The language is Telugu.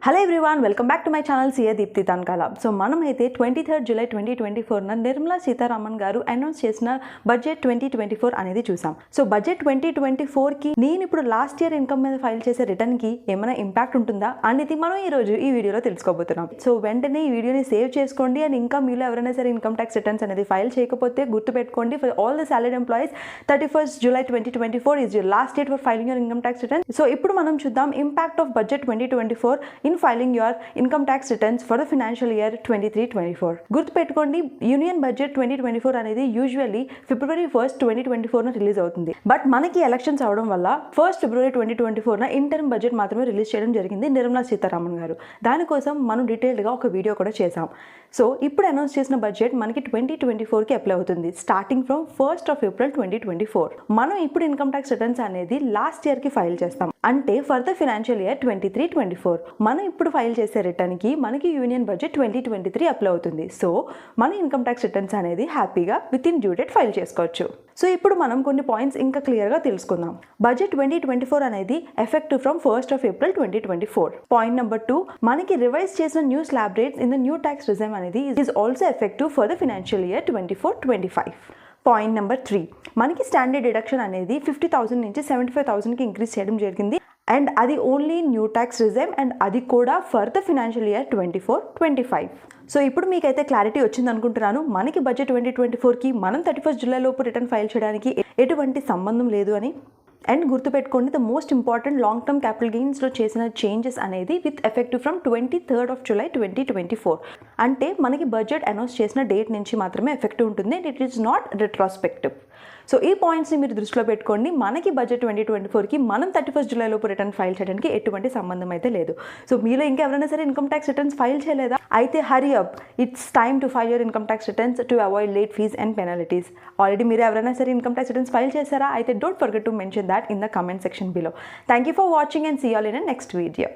Hello everyone, welcome back to my channel CA Deepti Tankala. So మనమైతే 23 జూలై 2024న నిర్మలా సీతారామన్ గారు అనౌన్స్ చేసిన బడ్జెట్ 2024 అనేది చూసాం. సో బడ్జెట్ 2024కి నేను ఇప్పుడు లాస్ట్ ఇయర్ ఇన్కమ్ మీద ఫైల్ చేసే రిటర్న్కి ఏమైనా ఇంపాక్ట్ ఉంటుందా అనేది మనం ఈరోజు ఈ వీడియోలో తెలుసుకోబోతున్నాం. సో వెంటనే ఈ వీడియోని సేవ్ చేసుకోండి. అండ్ ఇంకా మీలో ఎవరైనా సరే ఇన్కమ్ ట్యాక్స్ రిటర్న్స్ అనేది ఫైల్ చేయకపోతే గుర్తుపెట్టుకోండి, for all the salaried employees 31 July 2024 is your last date for filing your income tax return. So ఇప్పుడు మనం చూద్దాం impact of budget 2024 in filing your income tax returns for the financial year 23-24. గుర్తుపెట్టుకోండి, యూనియన్ బడ్జెట్ 2024 అనేది యూజువల్లీ February 1st 2024 రిలీజ్ అవుతుంది. బట్ మనకి ఎలక్షన్స్ అవడం వల్ల 1st February 2024 ఇంటర్మ్ బడ్జెట్ మాత్రమే రిలీజ్ చేయడం జరిగింది నిర్మలా సీతారామన్ గారు. దానికోసం మనం డీటెయిల్డ్గా ఒక వీడియో కూడా చేసాం. సో ఇప్పుడు అనౌన్స్ చేసిన బడ్జెట్ మనకి 2024కి అప్లై అవుతుంది, starting from 1st of April 2024. మనం ఇప్పుడు ఇన్కమ్ ట్యాక్స్ రిటర్న్స్ అనేది లాస్ట్ ఇయర్కి ఫైల్ చేస్తాం, అంటే ఫర్ ద ఫినాన్షియల్ ఇయర్ 23-24. మనం ఇప్పుడు ఫైల్ చేసే రిటర్న్కి మనకి యూనియన్ బడ్జెట్ 2023 అప్లై అవుతుంది. సో మన ఇన్కమ్ ట్యాక్స్ రిటర్న్స్ అనేది హ్యాపీగా with in due date file చేసుకోవచ్చు. సో ఇప్పుడు మనం కొన్ని పాయింట్స్ ఇంకా క్లియర్గా తెలుసుకుందాం. బడ్జెట్ 2024 అనేది effective from 1st of April 2024. Point number 2, మనకి రివైజ్ చేసిన new slab rates in the new tax regime అనేది is also effective for the financial year 24-25. Point number 3, మనకి స్టాండర్డ్ డిడక్షన్ అనేది 50,000 నుంచి 75,000కి ఇంక్రీజ్ చేయడం జరిగింది. అండ్ అది only new tax regime, and అది కూడా for the financial year 24-25. So ఇప్పుడు మీకైతే క్లారిటీ వచ్చింది అనుకుంటున్నాను. మనకి బడ్జెట్ 2024కి మనం 31 జూలై లోపు రిటర్న్ ఫైల్ చేయడానికి ఎటువంటి సంబంధం లేదు అని. అండ్ గుర్తుపెట్టుకోండి, the most important long term capital గెయిన్స్లో చేసిన చేంజెస్ అనేది with effective from 23rd of July 2024. అంటే మనకి బడ్జెట్ అనౌన్స్ చేసిన డేట్ నుంచి మాత్రమే ఎఫెక్టివ్ ఉంటుంది, and it is not retrospective. So ఈ పాయింట్స్ని మీరు దృష్టిలో పెట్టుకోండి. మనకి బడ్జెట్ 2024కి మనం 31 జూలై లోపు రిటర్న్ ఫైల్ చేయడానికి ఎటువంటి సంబంధం అయితే లేదు. సో మీలో ఇంకా ఎవరైనా సరే ఇన్కమ్ ట్యాక్స్ రిటర్న్స్ ఫైల్ చేయలేదా? అయితే hurry up, it's time to file your income tax returns to avoid late fees and penalties. Already మీరు ఎవరైనా సరే ఇన్కమ్ ట్యాక్స్ రిటర్న్స్ ఫైల్ చేశారా? అయితే don't forget to mention that in the comment section below. Thank you for watching and see you all in a next video.